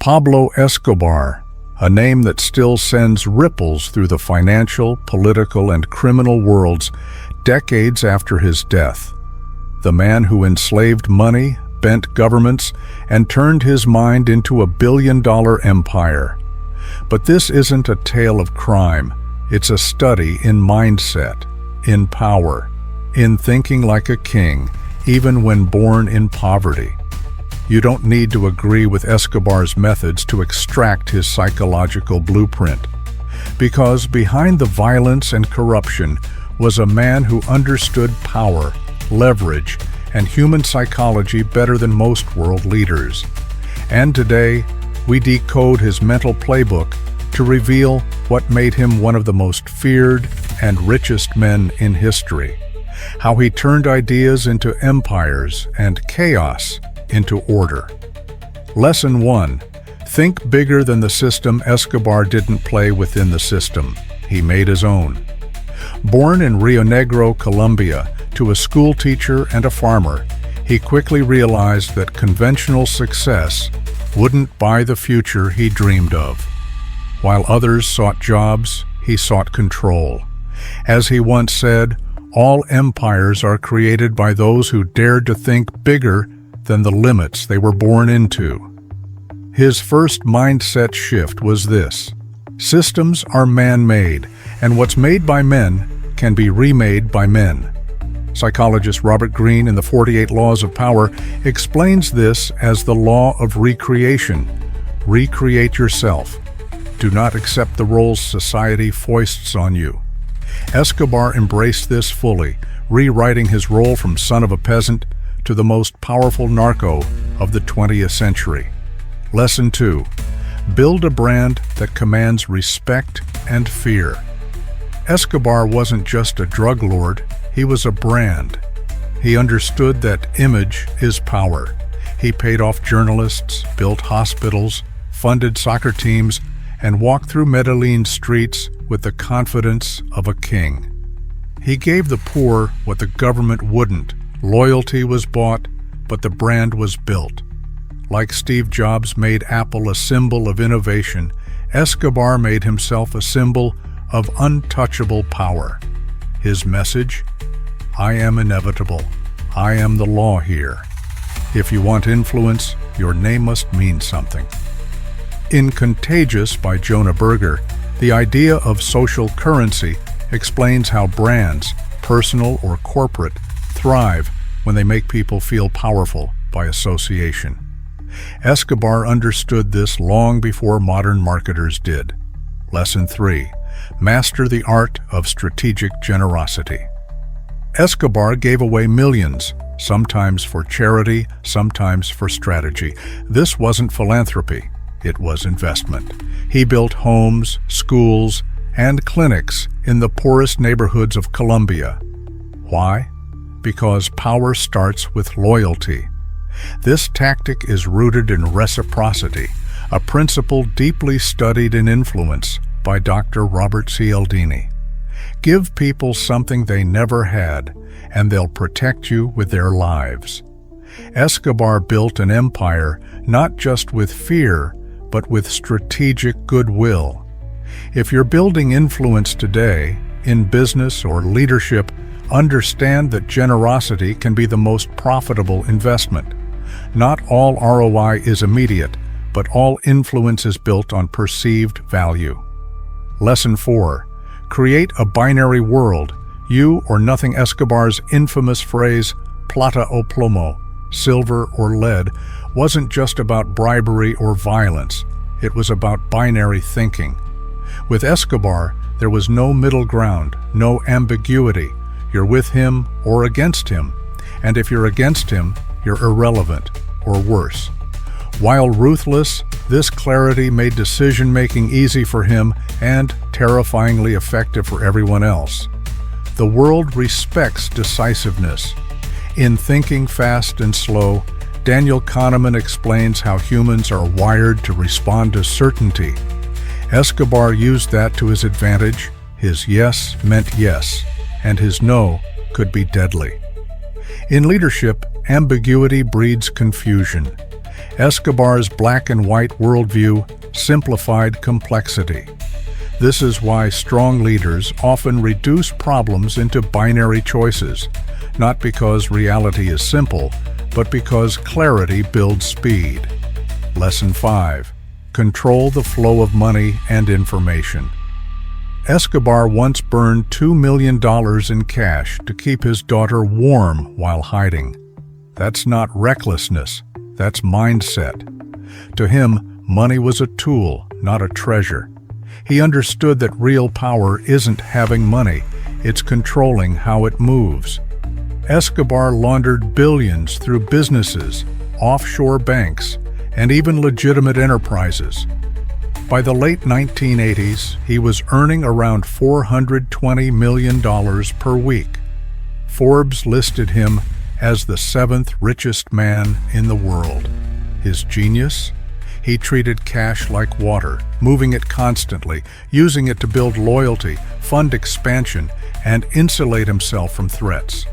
Pablo Escobar, a name that still sends ripples through the financial, political, and criminal worlds decades after his death. The man who enslaved money, bent governments, and turned his mind into a billion-dollar empire. But this isn't a tale of crime. It's a study in mindset, in power, in thinking like a king, even when born in poverty. You don't need to agree with Escobar's methods to extract his psychological blueprint, because behind the violence and corruption was a man who understood power, leverage, and human psychology better than most world leaders. And today, we decode his mental playbook to reveal what made him one of the most feared and richest men in history, how he turned ideas into empires and chaos into order. Lesson 1. Think bigger than the system. Escobar didn't play within the system. He made his own. Born in Rio Negro, Colombia, to a school teacher and a farmer, he quickly realized that conventional success wouldn't buy the future he dreamed of. While others sought jobs, he sought control. As he once said, all empires are created by those who dared to think bigger than the limits they were born into. His first mindset shift was this: systems are man-made, and what's made by men can be remade by men. Psychologist Robert Greene in the 48 Laws of Power explains this as the law of recreation. Recreate yourself. Do not accept the roles society foists on you. Escobar embraced this fully, rewriting his role from son of a peasant to the most powerful narco of the 20th century. Lesson 2. Build a brand that commands respect and fear. Escobar wasn't just a drug lord, he was a brand. He understood that image is power. He paid off journalists, built hospitals, funded soccer teams, and walked through Medellin streets with the confidence of a king. He gave the poor what the government wouldn't. Loyalty was bought, but the brand was built. Like Steve Jobs made Apple a symbol of innovation, Escobar made himself a symbol of untouchable power. His message? I am inevitable. I am the law here. If you want influence, your name must mean something. In Contagious by Jonah Berger, the idea of social currency explains how brands, personal or corporate, thrive when they make people feel powerful by association. Escobar understood this long before modern marketers did. Lesson 3. Master the art of strategic generosity. Escobar gave away millions, sometimes for charity, sometimes for strategy. This wasn't philanthropy, it was investment. He built homes, schools, and clinics in the poorest neighborhoods of Colombia. Why? Because power starts with loyalty. This tactic is rooted in reciprocity, a principle deeply studied in influence by Dr. Robert Cialdini. Give people something they never had, and they'll protect you with their lives. Escobar built an empire not just with fear, but with strategic goodwill. If you're building influence today, in business or leadership, understand that generosity can be the most profitable investment. Not all ROI is immediate, but all influence is built on perceived value. Lesson 4. Create a binary world. You or nothing. Escobar's infamous phrase, plata o plomo, silver or lead, wasn't just about bribery or violence. It was about binary thinking. With Escobar, there was no middle ground, no ambiguity. You're with him or against him. And if you're against him, you're irrelevant, or worse. While ruthless, this clarity made decision-making easy for him and terrifyingly effective for everyone else. The world respects decisiveness. In Thinking Fast and Slow, Daniel Kahneman explains how humans are wired to respond to certainty. Escobar used that to his advantage. His yes meant yes, and his no could be deadly. In leadership, ambiguity breeds confusion. Escobar's black and white worldview simplified complexity. This is why strong leaders often reduce problems into binary choices, not because reality is simple, but because clarity builds speed. Lesson 5. Control the flow of money and information. Escobar once burned $2 million in cash to keep his daughter warm while hiding. That's not recklessness, that's mindset. To him, money was a tool, not a treasure. He understood that real power isn't having money, it's controlling how it moves. Escobar laundered billions through businesses, offshore banks, and even legitimate enterprises. By the late 1980s, he was earning around $420 million per week. Forbes listed him as the 7th richest man in the world. His genius? He treated cash like water, moving it constantly, using it to build loyalty, fund expansion, and insulate himself from threats.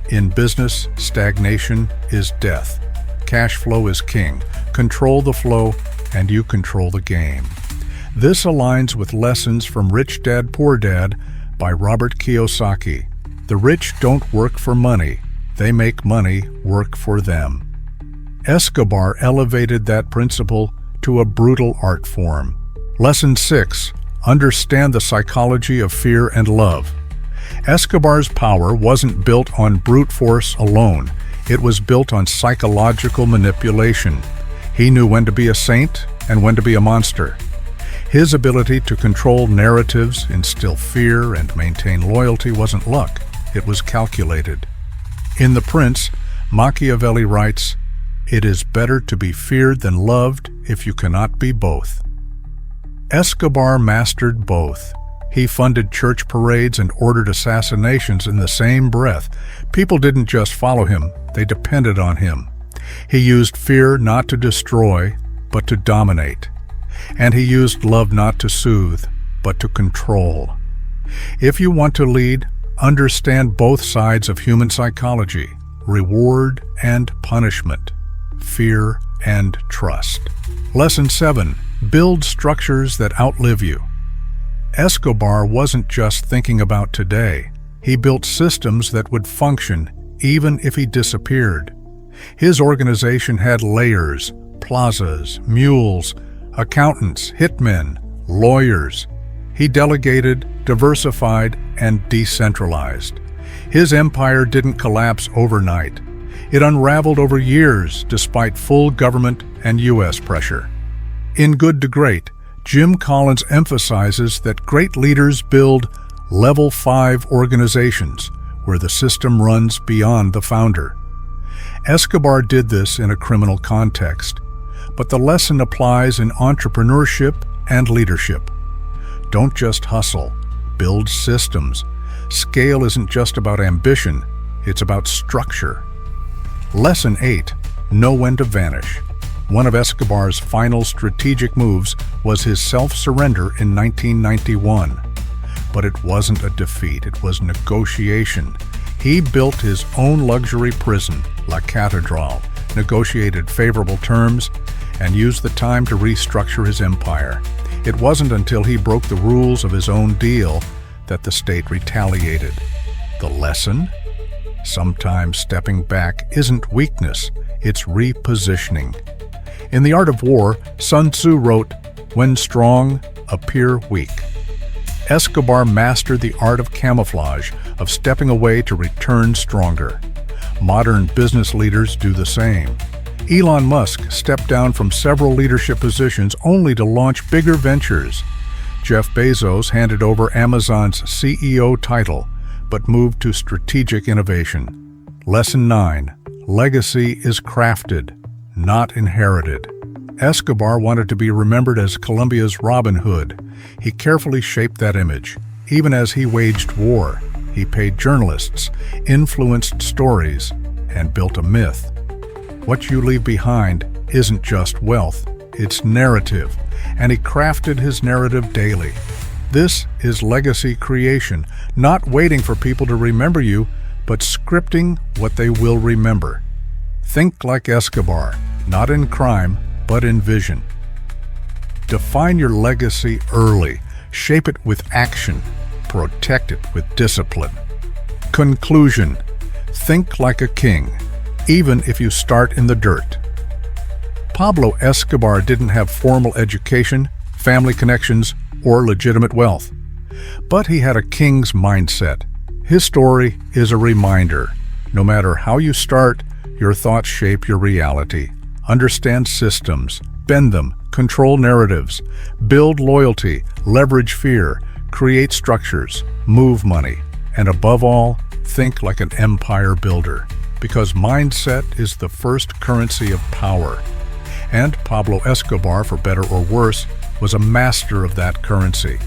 In business, stagnation is death. Cash flow is king. Control the flow, and you control the game. This aligns with lessons from Rich Dad, Poor Dad by Robert Kiyosaki. The rich don't work for money. They make money work for them. Escobar elevated that principle to a brutal art form. Lesson 6. Understand the psychology of fear and love. Escobar's power wasn't built on brute force alone. It was built on psychological manipulation. He knew when to be a saint and when to be a monster. His ability to control narratives, instill fear, and maintain loyalty wasn't luck. It was calculated. In The Prince, Machiavelli writes, "It is better to be feared than loved if you cannot be both." Escobar mastered both. He funded church parades and ordered assassinations in the same breath. People didn't just follow him, they depended on him. He used fear not to destroy, but to dominate. And he used love not to soothe, but to control. If you want to lead, understand both sides of human psychology, reward and punishment, fear and trust. Lesson 7. Build structures that outlive you. Escobar wasn't just thinking about today. He built systems that would function even if he disappeared. His organization had layers, plazas, mules, accountants, hitmen, lawyers. He delegated, diversified, and decentralized. His empire didn't collapse overnight. It unraveled over years despite full government and U.S. pressure. In Good to Great, Jim Collins emphasizes that great leaders build Level 5 organizations where the system runs beyond the founder. Escobar did this in a criminal context, but the lesson applies in entrepreneurship and leadership. Don't just hustle, build systems. Scale isn't just about ambition, it's about structure. Lesson 8. Know when to vanish. One of Escobar's final strategic moves was his self-surrender in 1991. But it wasn't a defeat, it was negotiation. He built his own luxury prison, La Catedral, negotiated favorable terms, and used the time to restructure his empire. It wasn't until he broke the rules of his own deal that the state retaliated. The lesson? Sometimes stepping back isn't weakness, it's repositioning. In The Art of War, Sun Tzu wrote, "When strong, appear weak." Escobar mastered the art of camouflage, of stepping away to return stronger. Modern business leaders do the same. Elon Musk stepped down from several leadership positions only to launch bigger ventures. Jeff Bezos handed over Amazon's CEO title, but moved to strategic innovation. Lesson 9. Legacy is crafted, not inherited. Escobar wanted to be remembered as Colombia's Robin Hood. He carefully shaped that image. Even as he waged war, he paid journalists, influenced stories, and built a myth. What you leave behind isn't just wealth, it's narrative, and he crafted his narrative daily. This is legacy creation, not waiting for people to remember you, but scripting what they will remember. Think like Escobar. not in crime, but in vision. Define your legacy early. Shape it with action. Protect it with discipline. Conclusion: think like a king, even if you start in the dirt. Pablo Escobar didn't have formal education, family connections, or legitimate wealth. But he had a king's mindset. His story is a reminder. No matter how you start, your thoughts shape your reality. Understand systems, bend them, control narratives, build loyalty, leverage fear, create structures, move money, and above all, think like an empire builder, because mindset is the first currency of power. And Pablo Escobar, for better or worse, was a master of that currency.